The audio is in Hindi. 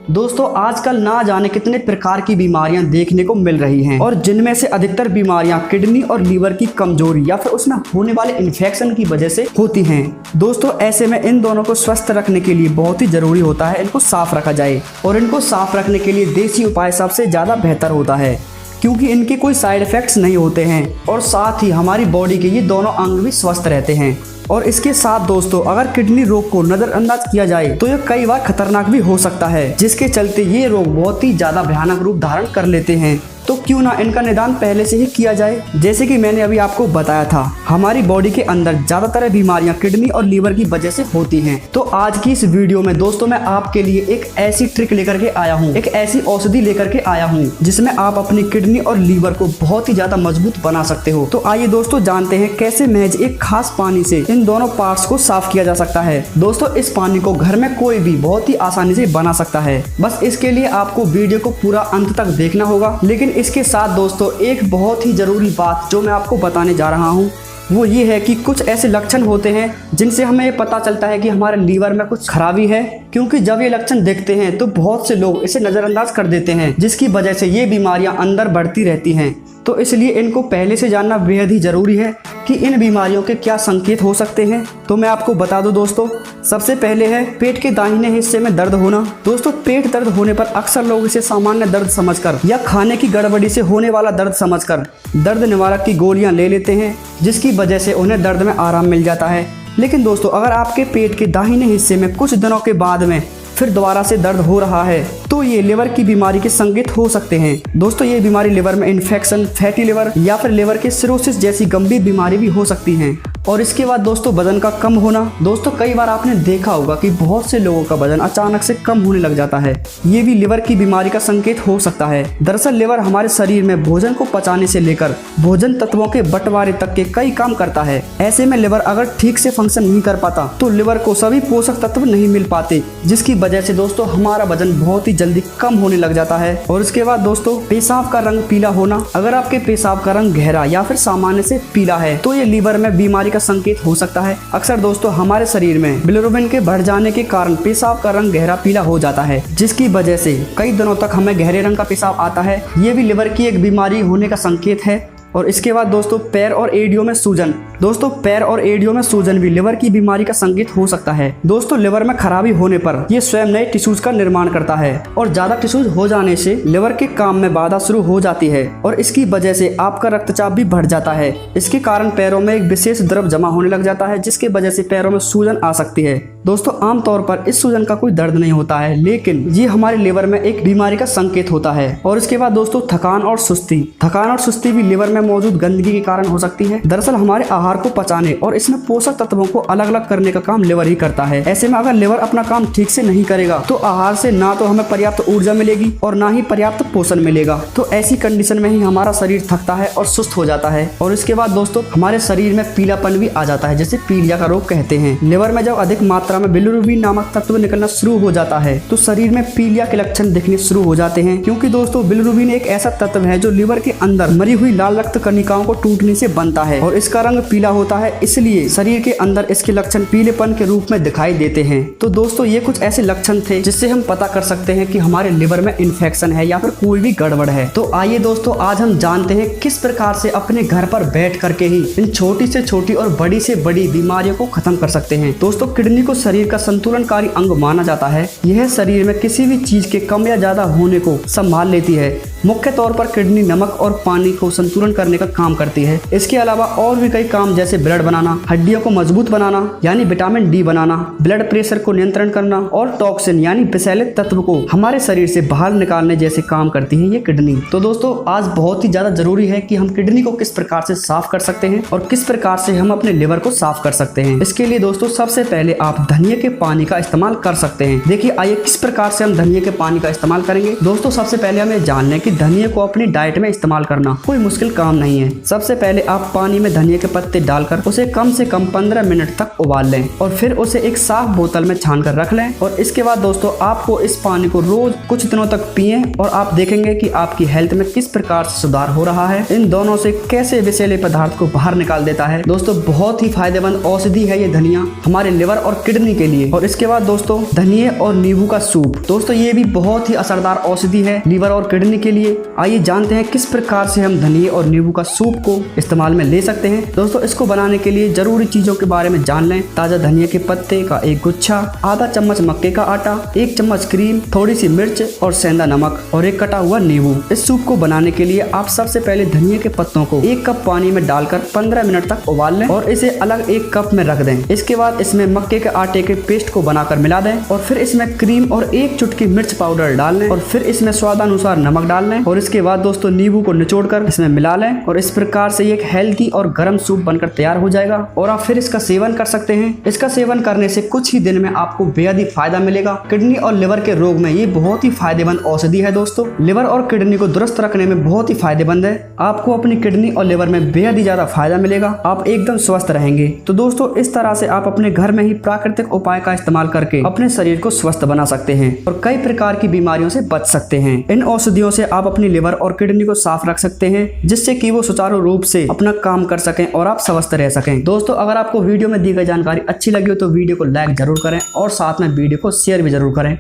दोस्तों आजकल ना जाने कितने प्रकार की बीमारियां देखने को मिल रही हैं और जिनमें से अधिकतर बीमारियां किडनी और लीवर की कमजोरी या फिर उसमें होने वाले इन्फेक्शन की वजह से होती हैं। दोस्तों ऐसे में इन दोनों को स्वस्थ रखने के लिए बहुत ही जरूरी होता है इनको साफ रखा जाए और इनको साफ रखने के लिए देसी उपाय सबसे ज्यादा बेहतर होता है, क्योंकि इनके कोई साइड इफेक्ट्स नहीं होते हैं और साथ ही हमारी बॉडी के ये दोनों अंग भी स्वस्थ रहते हैं। और इसके साथ दोस्तों अगर किडनी रोग को नजरअंदाज किया जाए तो यह कई बार खतरनाक भी हो सकता है, जिसके चलते ये रोग बहुत ही ज्यादा भयानक रूप धारण कर लेते हैं। तो क्यों ना इनका निदान पहले से ही किया जाए। जैसे कि मैंने अभी आपको बताया था, हमारी बॉडी के अंदर ज्यादातर बीमारियां किडनी और लीवर की वजह से होती हैं। तो आज की इस वीडियो में दोस्तों मैं आपके लिए एक ऐसी ट्रिक लेकर के आया हूँ, एक ऐसी औषधि लेकर के आया हूँ जिसमें आप अपनी किडनी और लीवर को बहुत ही ज्यादा मजबूत बना सकते हो। तो आइए दोस्तों जानते हैं कैसे महज एक खास पानी से इन दोनों पार्ट्स को साफ किया जा सकता है। दोस्तों इस पानी को घर में कोई भी बहुत ही आसानी से बना सकता है, बस इसके लिए आपको वीडियो को पूरा अंत तक देखना होगा। लेकिन इसके साथ दोस्तों एक बहुत ही जरूरी बात जो मैं आपको बताने जा रहा हूँ वो ये है कि कुछ ऐसे लक्षण होते हैं जिनसे हमें ये पता चलता है कि हमारे लीवर में कुछ खराबी है, क्योंकि जब ये लक्षण देखते हैं तो बहुत से लोग इसे नजरअंदाज कर देते हैं, जिसकी वजह से ये बीमारियां अंदर बढ़ती रहती हैं। तो इसलिए इनको पहले से जानना बेहद ही जरूरी है कि इन बीमारियों के क्या संकेत हो सकते हैं। तो मैं आपको बता दूं दोस्तों, सबसे पहले है पेट के दाहिने हिस्से में दर्द होना। दोस्तों पेट दर्द होने पर अक्सर लोग इसे सामान्य दर्द समझकर या खाने की गड़बड़ी से होने वाला दर्द समझकर दर्द निवारक की गोलियां ले लेते हैं, जिसकी वजह से उन्हें दर्द में आराम मिल जाता है। लेकिन दोस्तों अगर आपके पेट के दाहिने हिस्से में कुछ दिनों के बाद में फिर दोबारा से दर्द हो रहा है तो ये लिवर की बीमारी के संकेत हो सकते हैं। दोस्तों ये बीमारी लिवर में इन्फेक्शन, फैटी लिवर या फिर लिवर के सिरोसिस जैसी गंभीर बीमारी भी हो सकती हैं। और इसके बाद दोस्तों वजन का कम होना। दोस्तों कई बार आपने देखा होगा कि बहुत से लोगों का वजन अचानक से कम होने लग जाता है, ये भी लिवर की बीमारी का संकेत हो सकता है। दरअसल लिवर हमारे शरीर में भोजन को पचाने से लेकर भोजन तत्वों के बंटवारे तक के कई काम करता है। ऐसे में लिवर अगर ठीक से फंक्शन नहीं कर पाता तो लिवर को सभी पोषक तत्व नहीं मिल पाते, जिसकी वजह से दोस्तों हमारा वजन बहुत ही जल्दी कम होने लग जाता है। और इसके बाद दोस्तों पेशाब का रंग पीला होना। अगर आपके पेशाब का रंग गहरा या फिर सामान्य से पीला है तो ये लीवर में बीमारी का संकेत हो सकता है। अक्सर दोस्तों हमारे शरीर में बिलिरुबिन के बढ़ जाने के कारण पेशाब का रंग गहरा पीला हो जाता है, जिसकी वजह से कई दिनों तक हमें गहरे रंग का पेशाब आता है। ये भी लिवर की एक बीमारी होने का संकेत है। और इसके बाद दोस्तों पैर और एड़ियों में सूजन। दोस्तों पैर और एड़ियों में सूजन भी लिवर की बीमारी का संकेत हो सकता है। दोस्तों लिवर में खराबी होने पर यह स्वयं नए टिश्यूज का निर्माण करता है और ज्यादा टिश्यूज हो जाने से लिवर के काम में बाधा शुरू हो जाती है और इसकी वजह से आपका रक्तचाप भी बढ़ जाता है। इसके कारण पैरों में एक विशेष द्रव जमा होने लग जाता है, जिसकी वजह से पैरों में सूजन आ सकती है। दोस्तों आमतौर पर इस सूजन का कोई दर्द नहीं होता है, लेकिन ये हमारे लिवर में एक बीमारी का संकेत होता है। और इसके बाद दोस्तों थकान और सुस्ती। थकान और सुस्ती भी लिवर में मौजूद गंदगी के कारण हो सकती है। दरअसल हमारे आहार को पचाने और इसमें पोषक तत्वों को अलग अलग करने का काम लिवर ही करता है। ऐसे में अगर लिवर अपना काम ठीक से नहीं करेगा तो आहार से ना तो हमें पर्याप्त ऊर्जा मिलेगी और ना ही पर्याप्त पोषण मिलेगा। तो ऐसी कंडीशन में ही हमारा शरीर थकता है और सुस्त हो जाता है। और इसके बाद दोस्तों हमारे शरीर में पीलापन भी आ जाता है, जिसे पीलिया का रोग कहते हैं। लिवर में जब अधिक मात्रा में बिलिरुबिन नामक तत्व निकलना शुरू हो जाता है तो शरीर में पीलिया के लक्षण दिखने शुरू हो जाते हैं, क्योंकि दोस्तों बिलिरुबिन एक ऐसा तत्व है जो लिवर के अंदर मरी हुई लाल रक्त कणिकाओं को टूटने से बनता है और इसका रंग पीला होता है, इसलिए शरीर के अंदर इसके लक्षण पीलेपन के रूप में दिखाई देते हैं। तो दोस्तों ये कुछ ऐसे लक्षण थे जिससे हम पता कर सकते हैं कि हमारे लिवर में इन्फेक्शन है या फिर कोई भी गड़बड़ है। तो आइए दोस्तों आज हम जानते हैं किस प्रकार से अपने घर पर बैठ करके ही इन छोटी से छोटी और बड़ी से बड़ी बीमारियों को खत्म कर सकते हैं। दोस्तों किडनी को शरीर का संतुलनकारी अंग माना जाता है। यह शरीर में किसी भी चीज के कम या ज्यादा होने को संभाल लेती है। मुख्य तौर पर किडनी नमक और पानी को संतुलन करने का काम करती है। इसके अलावा और भी कई काम जैसे ब्लड बनाना, हड्डियों को मजबूत बनाना यानी विटामिन डी बनाना, ब्लड प्रेशर को नियंत्रण करना और टॉक्सिन यानी विषैले तत्व को हमारे शरीर से बाहर निकालने जैसे काम करती है ये किडनी। तो दोस्तों आज बहुत ही ज्यादा जरूरी है कि हम किडनी को किस प्रकार से साफ कर सकते हैं और किस प्रकार से हम अपने लिवर को साफ कर सकते हैं। इसके लिए दोस्तों सबसे पहले आप धनिया के पानी का इस्तेमाल कर सकते हैं। देखिए आइए किस प्रकार से हम धनिया के पानी का इस्तेमाल करेंगे। दोस्तों सबसे पहले हमें जान लें कि धनिया को अपनी डाइट में इस्तेमाल करना कोई मुश्किल काम नहीं है। सबसे पहले आप पानी में धनिया के पत्ते डालकर उसे कम से कम 15 मिनट तक उबाल लें और फिर उसे एक साफ बोतल में छान कर रख लें। और इसके बाद दोस्तों आपको इस पानी को रोज कुछ दिनों तक पिएं और आप देखेंगे कि आपकी हेल्थ में किस प्रकार से सुधार हो रहा है। इन दोनों से कैसे विषैले पदार्थ को बाहर निकाल देता है। दोस्तों बहुत ही फायदेमंद औषधि है ये धनिया। हमारे लिवर और किडनी के लिए। और इसके बाद दोस्तों धनिये और नींबू का सूप। दोस्तों ये भी बहुत ही असरदार औषधि है लीवर और किडनी के लिए। आइए जानते हैं किस प्रकार से हम धनिये और नींबू का सूप को इस्तेमाल में ले सकते हैं। दोस्तों इसको बनाने के लिए जरूरी चीजों के बारे में जान लें। ताजा धनिये के पत्ते का एक गुच्छा, आधा चम्मच मक्के का आटा, 1 चम्मच क्रीम, थोड़ी सी मिर्च और सेंधा नमक और एक कटा हुआ नींबू। इस सूप को बनाने के लिए आप सबसे पहले धनिये के पत्तों को 1 कप पानी में डालकर 15 मिनट तक उबाल लें और इसे अलग एक कप में रख दें। इसके बाद इसमें मक्के के आटे के पेस्ट को बनाकर मिला दें और फिर इसमें क्रीम और 1 चुटकी मिर्च पाउडर डाल लें और फिर इसमें स्वादानुसार नमक डाल लें और इसके बाद दोस्तों नींबू को निचोड़कर इसमें मिला लें और इस प्रकार से एक हेल्दी और गर्म सूप बनकर तैयार हो जाएगा और आप फिर इसका सेवन कर सकते हैं। इसका सेवन करने से कुछ ही दिन में आपको बेहद ही फायदा मिलेगा। किडनी और लिवर के रोग में ये बहुत ही फायदेमंद औषधि है। दोस्तों लिवर और किडनी को दुरुस्त रखने में बहुत ही फायदेमंद है। आपको अपनी किडनी और लिवर में बेहद ही ज्यादा फायदा मिलेगा। आप एकदम स्वस्थ रहेंगे। तो दोस्तों इस तरह से आप अपने घर में ही प्राकृतिक उपाय का इस्तेमाल करके अपने शरीर को स्वस्थ बना सकते हैं और कई प्रकार की बीमारियों से बच सकते हैं। इन औषधियों से आप अपनी लिवर और किडनी को साफ रख सकते हैं जिससे कि वो सुचारू रूप से अपना काम कर सकें और आप स्वस्थ रह सकें। दोस्तों अगर आपको वीडियो में दी गई जानकारी अच्छी लगी हो तो वीडियो को लाइक जरूर करें और साथ में वीडियो को शेयर भी जरूर करें।